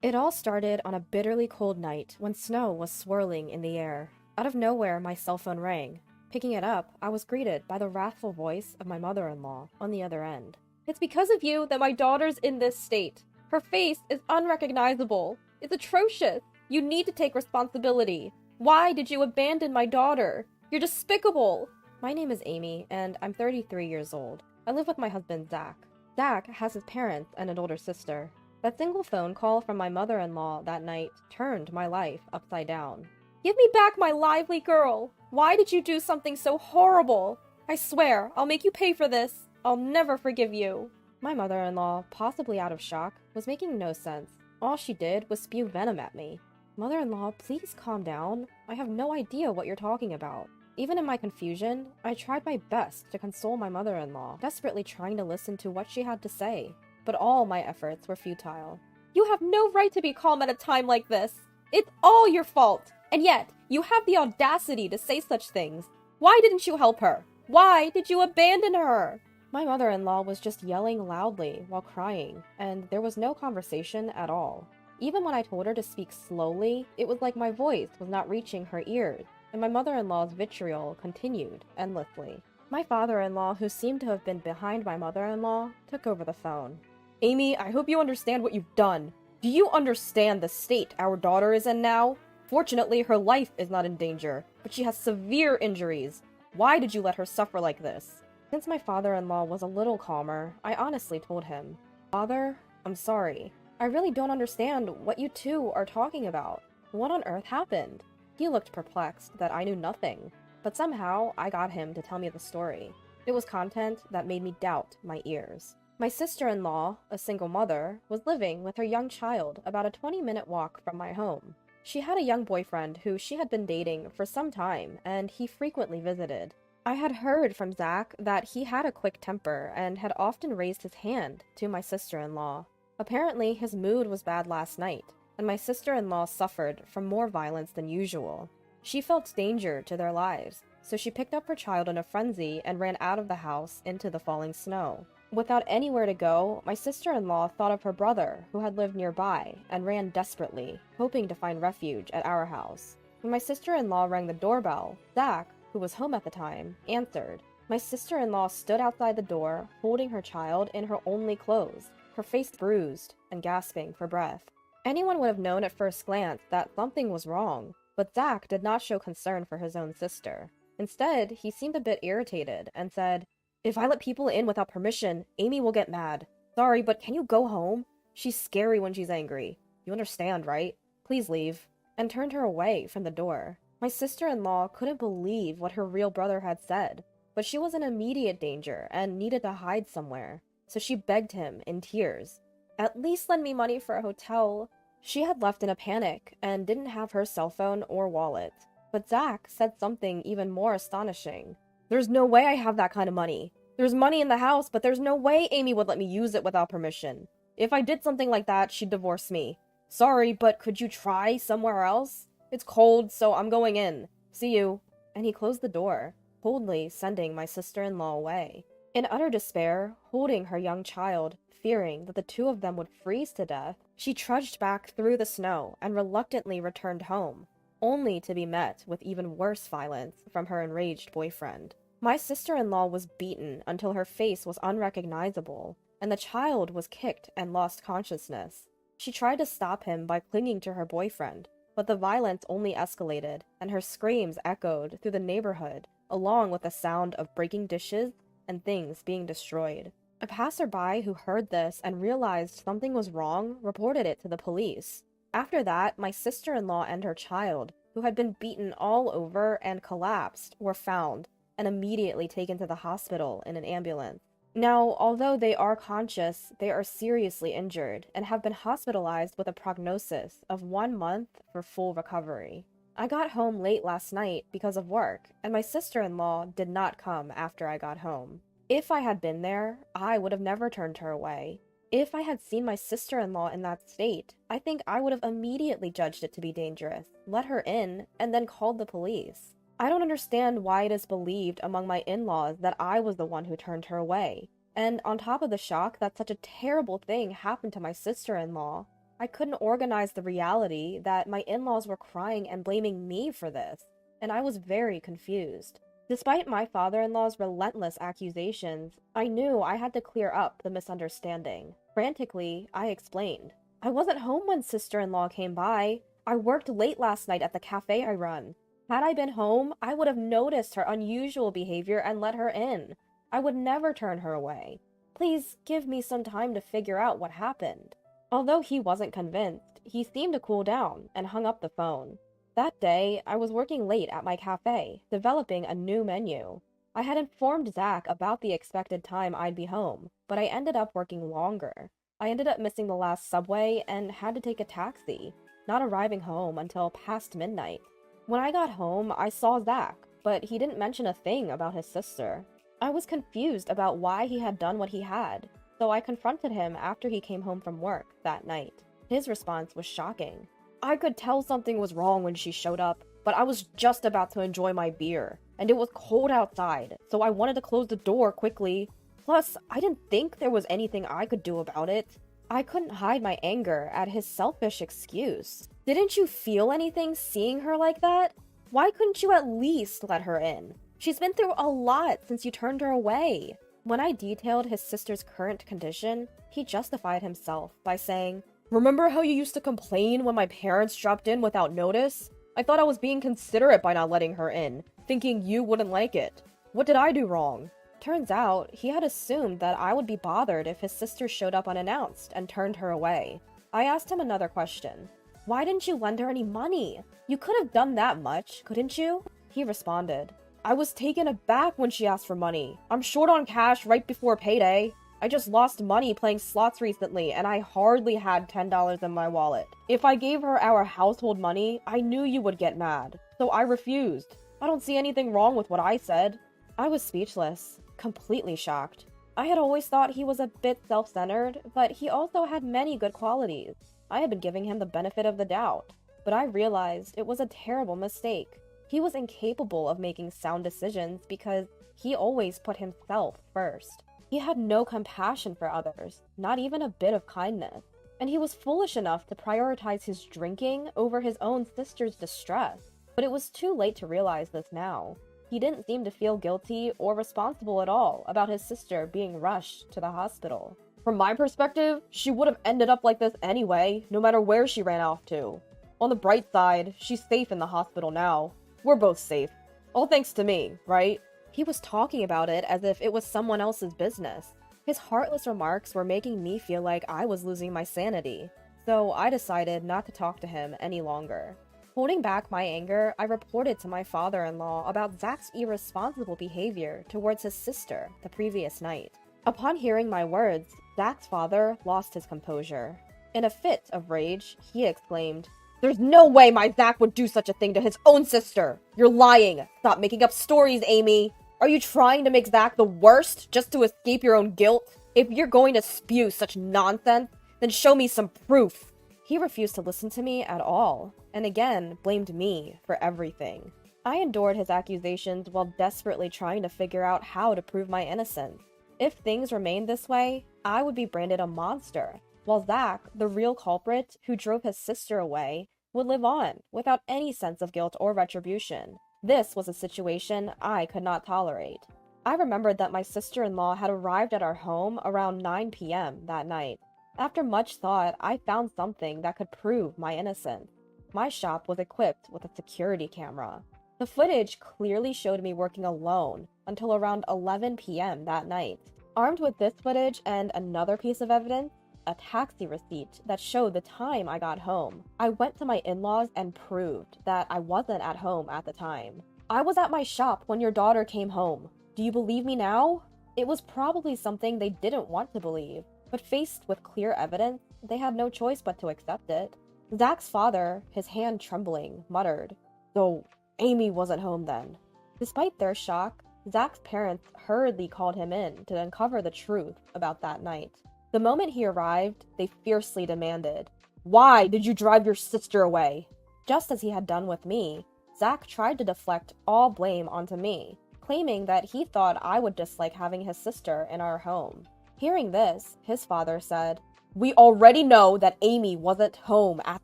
It all started on a bitterly cold night when snow was swirling in the air. Out of nowhere, my cell phone rang. Picking it up, I was greeted by the wrathful voice of my mother-in-law on the other end. It's because of you that my daughter's in this state. Her face is unrecognizable. It's atrocious. You need to take responsibility. Why did you abandon my daughter? You're despicable. My name is Amy, and I'm 33 years old. I live with my husband, Zach. Zach has his parents and an older sister. That single phone call from my mother-in-law that night turned my life upside down. Give me back my lively girl! Why did you do something so horrible? I swear, I'll make you pay for this. I'll never forgive you. My mother-in-law, possibly out of shock, was making no sense. All she did was spew venom at me. Mother-in-law, please calm down. I have no idea what you're talking about. Even in my confusion, I tried my best to console my mother-in-law, desperately trying to listen to what she had to say. But all my efforts were futile. You have no right to be calm at a time like this. It's all your fault. And yet, you have the audacity to say such things. Why didn't you help her? Why did you abandon her? My mother-in-law was just yelling loudly while crying, and there was no conversation at all. Even when I told her to speak slowly, it was like my voice was not reaching her ears, and my mother-in-law's vitriol continued endlessly. My father-in-law, who seemed to have been behind my mother-in-law, took over the phone. Amy, I hope you understand what you've done. Do you understand the state our daughter is in now? Fortunately, her life is not in danger, but she has severe injuries. Why did you let her suffer like this? Since my father-in-law was a little calmer, I honestly told him, Father, I'm sorry. I really don't understand what you two are talking about. What on earth happened? He looked perplexed that I knew nothing, but somehow I got him to tell me the story. It was content that made me doubt my ears. My sister-in-law, a single mother, was living with her young child about a 20-minute walk from my home. She had a young boyfriend who she had been dating for some time, and he frequently visited. I had heard from Zach that he had a quick temper and had often raised his hand to my sister-in-law. Apparently, his mood was bad last night, and my sister-in-law suffered from more violence than usual. She felt danger to their lives, so she picked up her child in a frenzy and ran out of the house into the falling snow. Without anywhere to go, my sister-in-law thought of her brother, who had lived nearby, and ran desperately, hoping to find refuge at our house. When my sister-in-law rang the doorbell, Zach, who was home at the time, answered. My sister-in-law stood outside the door, holding her child in her only clothes, her face bruised and gasping for breath. Anyone would have known at first glance that something was wrong, but Zach did not show concern for his own sister. Instead, he seemed a bit irritated and said, If I let people in without permission, Amy will get mad. Sorry, but can you go home? She's scary when she's angry. You understand, right? Please leave. And turned her away from the door. My sister-in-law couldn't believe what her real brother had said, but she was in immediate danger and needed to hide somewhere, so she begged him in tears. At least lend me money for a hotel. She had left in a panic and didn't have her cell phone or wallet. But Zach said something even more astonishing. There's no way I have that kind of money. There's money in the house, but there's no way Amy would let me use it without permission. If I did something like that, she'd divorce me. Sorry, but could you try somewhere else? It's cold, so I'm going in. See you. And he closed the door, coldly sending my sister-in-law away. In utter despair, holding her young child, fearing that the two of them would freeze to death, she trudged back through the snow and reluctantly returned home, only to be met with even worse violence from her enraged boyfriend. My sister-in-law was beaten until her face was unrecognizable, and the child was kicked and lost consciousness. She tried to stop him by clinging to her boyfriend, but the violence only escalated, and her screams echoed through the neighborhood, along with the sound of breaking dishes and things being destroyed. A passerby who heard this and realized something was wrong reported it to the police. After that, my sister-in-law and her child, who had been beaten all over and collapsed, were found and immediately taken to the hospital in an ambulance. Now, although they are conscious, they are seriously injured and have been hospitalized with a prognosis of 1 month for full recovery. I got home late last night because of work, and my sister-in-law did not come after I got home. If I had been there, I would have never turned her away. If I had seen my sister-in-law in that state, I think I would have immediately judged it to be dangerous, let her in, and then called the police. I don't understand why it is believed among my in-laws that I was the one who turned her away. And on top of the shock that such a terrible thing happened to my sister-in-law, I couldn't organize the reality that my in-laws were crying and blaming me for this, and I was very confused. Despite my father-in-law's relentless accusations, I knew I had to clear up the misunderstanding. Frantically, I explained. I wasn't home when sister-in-law came by. I worked late last night at the cafe I run. Had I been home, I would have noticed her unusual behavior and let her in. I would never turn her away. Please give me some time to figure out what happened. Although he wasn't convinced, he seemed to cool down and hung up the phone. That day, I was working late at my cafe, developing a new menu. I had informed Zach about the expected time I'd be home, but I ended up working longer. I ended up missing the last subway and had to take a taxi, not arriving home until past midnight. When I got home, I saw Zach, but he didn't mention a thing about his sister. I was confused about why he had done what he had, so I confronted him after he came home from work that night. His response was shocking. I could tell something was wrong when she showed up, but I was just about to enjoy my beer, and it was cold outside, so I wanted to close the door quickly. Plus, I didn't think there was anything I could do about it. I couldn't hide my anger at his selfish excuse. Didn't you feel anything seeing her like that? Why couldn't you at least let her in? She's been through a lot since you turned her away. When I detailed his sister's current condition, he justified himself by saying, "Remember how you used to complain when my parents dropped in without notice? I thought I was being considerate by not letting her in, thinking you wouldn't like it. What did I do wrong?" Turns out, he had assumed that I would be bothered if his sister showed up unannounced and turned her away. I asked him another question. Why didn't you lend her any money? You could have done that much, couldn't you? He responded, I was taken aback when she asked for money. I'm short on cash right before payday. I just lost money playing slots recently, and I hardly had $10 in my wallet. If I gave her our household money, I knew you would get mad, so I refused. I don't see anything wrong with what I said. I was speechless, completely shocked. I had always thought he was a bit self-centered, but he also had many good qualities. I had been giving him the benefit of the doubt, but I realized it was a terrible mistake. He was incapable of making sound decisions because he always put himself first. He had no compassion for others, not even a bit of kindness, and he was foolish enough to prioritize his drinking over his own sister's distress. But it was too late to realize this now. He didn't seem to feel guilty or responsible at all about his sister being rushed to the hospital. From my perspective, she would have ended up like this anyway, no matter where she ran off to. On the bright side, she's safe in the hospital now. We're both safe. All thanks to me, right? He was talking about it as if it was someone else's business. His heartless remarks were making me feel like I was losing my sanity, so I decided not to talk to him any longer. Holding back my anger, I reported to my father-in-law about Zach's irresponsible behavior towards his sister the previous night. Upon hearing my words, Zach's father lost his composure. In a fit of rage, he exclaimed, "There's no way my Zach would do such a thing to his own sister! You're lying! Stop making up stories, Amy! Are you trying to make Zach the worst just to escape your own guilt? If you're going to spew such nonsense, then show me some proof!" He refused to listen to me at all, and again blamed me for everything. I endured his accusations while desperately trying to figure out how to prove my innocence. If things remained this way, I would be branded a monster, while Zach, the real culprit who drove his sister away, would live on without any sense of guilt or retribution. This was a situation I could not tolerate. I remembered that my sister-in-law had arrived at our home around 9 p.m. that night. After much thought, I found something that could prove my innocence. My shop was equipped with a security camera. The footage clearly showed me working alone until around 11 p.m. that night. Armed with this footage and another piece of evidence, a taxi receipt that showed the time I got home, I went to my in-laws and proved that I wasn't at home at the time. "I was at my shop when your daughter came home. Do you believe me now?" It was probably something they didn't want to believe, but faced with clear evidence, they had no choice but to accept it. Zach's father, his hand trembling, muttered, "So Amy wasn't home then." Despite their shock, Zach's parents hurriedly called him in to uncover the truth about that night. The moment he arrived, they fiercely demanded, "Why did you drive your sister away?" Just as he had done with me, Zach tried to deflect all blame onto me, claiming that he thought I would dislike having his sister in our home. Hearing this, his father said, We already know that Amy wasn't home at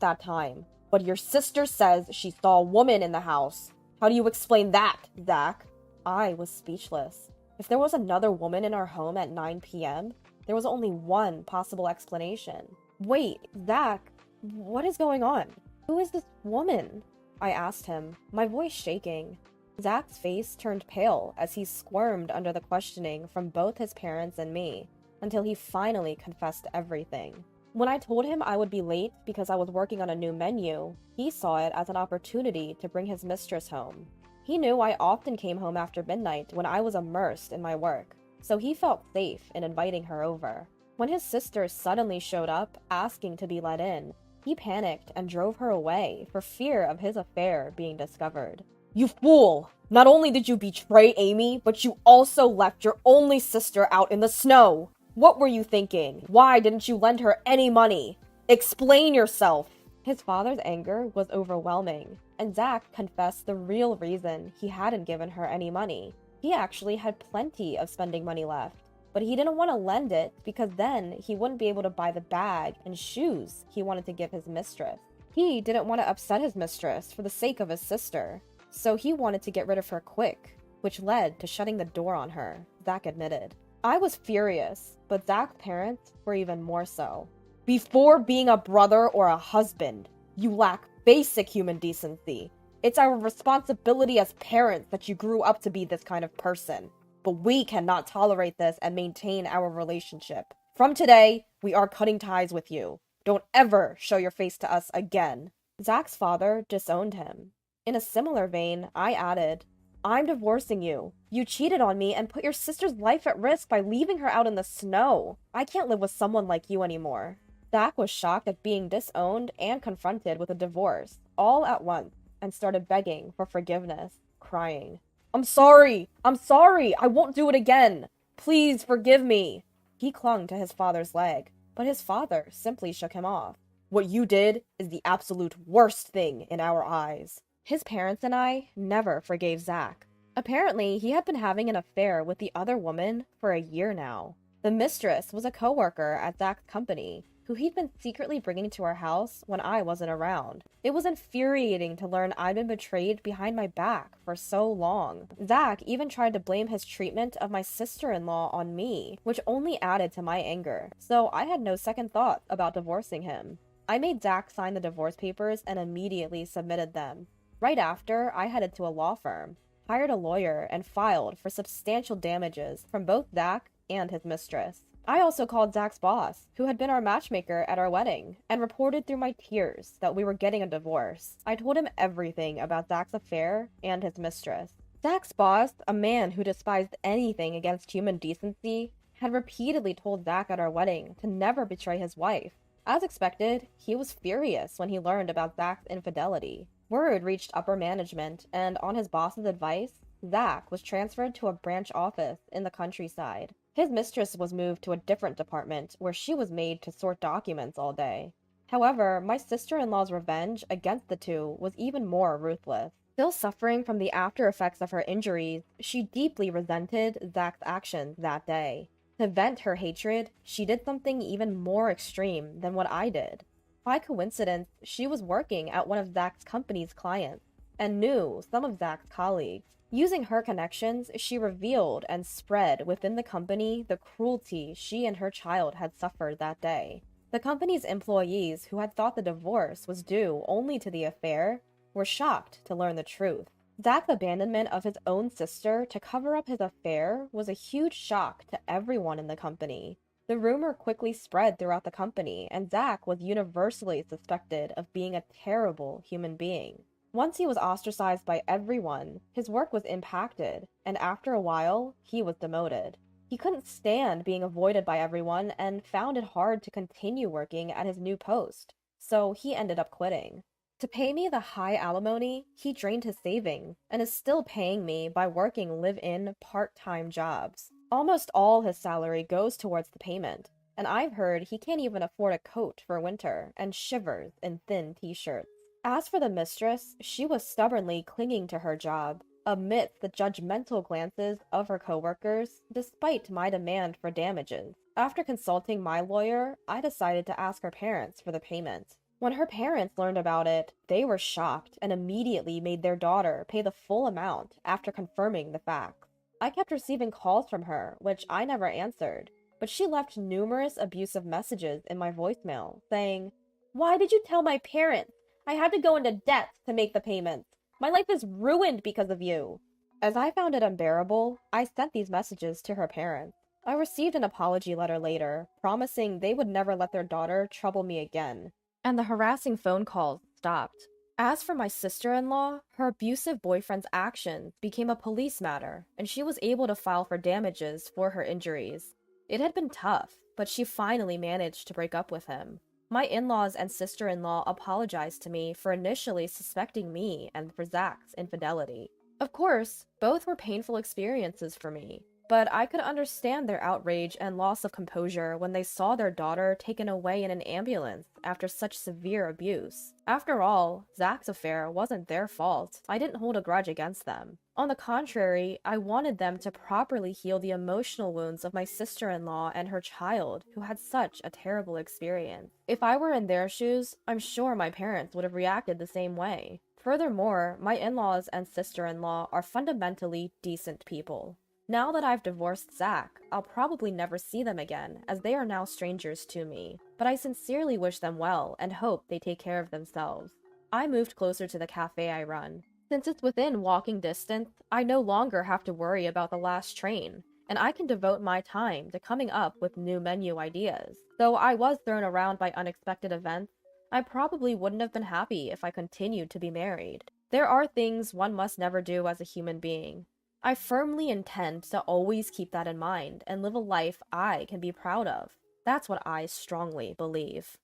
that time, but your sister says she saw a woman in the house. How do you explain that, Zach? I was speechless. If there was another woman in our home at 9 p.m., there was only one possible explanation. Wait, Zach, what is going on? Who is this woman? I asked him, my voice shaking. Zach's face turned pale as he squirmed under the questioning from both his parents and me, until he finally confessed everything. When I told him I would be late because I was working on a new menu, he saw it as an opportunity to bring his mistress home. He knew I often came home after midnight when I was immersed in my work, so he felt safe in inviting her over. When his sister suddenly showed up, asking to be let in, he panicked and drove her away for fear of his affair being discovered. You fool! Not only did you betray Amy, but you also left your only sister out in the snow! What were you thinking? Why didn't you lend her any money? Explain yourself! His father's anger was overwhelming, and Zach confessed the real reason he hadn't given her any money. He actually had plenty of spending money left, but he didn't want to lend it because then he wouldn't be able to buy the bag and shoes he wanted to give his mistress. He didn't want to upset his mistress for the sake of his sister, so he wanted to get rid of her quick, which led to shutting the door on her, Zach admitted. I was furious, but Zach's parents were even more so. Before being a brother or a husband, you lack basic human decency. It's our responsibility as parents that you grew up to be this kind of person. But we cannot tolerate this and maintain our relationship. From today, we are cutting ties with you. Don't ever show your face to us again. Zach's father disowned him. In a similar vein, I added, I'm divorcing you. You cheated on me and put your sister's life at risk by leaving her out in the snow. I can't live with someone like you anymore. Zach was shocked at being disowned and confronted with a divorce, all at once, and started begging for forgiveness, crying. I'm sorry! I won't do it again! Please forgive me! He clung to his father's leg, but his father simply shook him off. What you did is the absolute worst thing in our eyes. His parents and I never forgave Zach. Apparently, he had been having an affair with the other woman for a year now. The mistress was a coworker at Zach's company, who he'd been secretly bringing to our house when I wasn't around. It was infuriating to learn I'd been betrayed behind my back for so long. Zach even tried to blame his treatment of my sister-in-law on me, which only added to my anger, so I had no second thought about divorcing him. I made Zach sign the divorce papers and immediately submitted them. Right after, I headed to a law firm, hired a lawyer, and filed for substantial damages from both Zach and his mistress. I also called Zach's boss, who had been our matchmaker at our wedding, and reported through my tears that we were getting a divorce. I told him everything about Zach's affair and his mistress. Zach's boss, a man who despised anything against human decency, had repeatedly told Zach at our wedding to never betray his wife. As expected, he was furious when he learned about Zach's infidelity. Word reached upper management, and on his boss's advice, Zach was transferred to a branch office in the countryside. His mistress was moved to a different department where she was made to sort documents all day. However, my sister-in-law's revenge against the two was even more ruthless. Still suffering from the after effects of her injuries, she deeply resented Zach's actions that day. To vent her hatred, she did something even more extreme than what I did. By coincidence, she was working at one of Zach's company's clients and knew some of Zach's colleagues. Using her connections, she revealed and spread within the company the cruelty she and her child had suffered that day. The company's employees, who had thought the divorce was due only to the affair, were shocked to learn the truth. Zach's abandonment of his own sister to cover up his affair was a huge shock to everyone in the company. The rumor quickly spread throughout the company, and Zach was universally suspected of being a terrible human being. Once he was ostracized by everyone, his work was impacted, and after a while, he was demoted. He couldn't stand being avoided by everyone and found it hard to continue working at his new post, so he ended up quitting. To pay me the high alimony, he drained his savings and is still paying me by working live-in part-time jobs. Almost all his salary goes towards the payment, and I've heard he can't even afford a coat for winter and shivers in thin t-shirts. As for the mistress, she was stubbornly clinging to her job, amidst the judgmental glances of her coworkers, despite my demand for damages. After consulting my lawyer, I decided to ask her parents for the payment. When her parents learned about it, they were shocked and immediately made their daughter pay the full amount after confirming the facts. I kept receiving calls from her, which I never answered, but she left numerous abusive messages in my voicemail saying, "Why did you tell my parents? I had to go into debt to make the payments. My life is ruined because of you." As I found it unbearable, I sent these messages to her parents. I received an apology letter later, promising they would never let their daughter trouble me again, and the harassing phone calls stopped. As for my sister-in-law, her abusive boyfriend's actions became a police matter, and she was able to file for damages for her injuries. It had been tough, but she finally managed to break up with him. My in-laws and sister-in-law apologized to me for initially suspecting me and for Zach's infidelity. Of course, both were painful experiences for me, but I could understand their outrage and loss of composure when they saw their daughter taken away in an ambulance after such severe abuse. After all, Zach's affair wasn't their fault. I didn't hold a grudge against them. On the contrary, I wanted them to properly heal the emotional wounds of my sister-in-law and her child, who had such a terrible experience. If I were in their shoes, I'm sure my parents would have reacted the same way. Furthermore, my in-laws and sister-in-law are fundamentally decent people. Now that I've divorced Zach, I'll probably never see them again, as they are now strangers to me. But I sincerely wish them well and hope they take care of themselves. I moved closer to the cafe I run. Since it's within walking distance, I no longer have to worry about the last train, and I can devote my time to coming up with new menu ideas. Though I was thrown around by unexpected events, I probably wouldn't have been happy if I continued to be married. There are things one must never do as a human being. I firmly intend to always keep that in mind and live a life I can be proud of. That's what I strongly believe.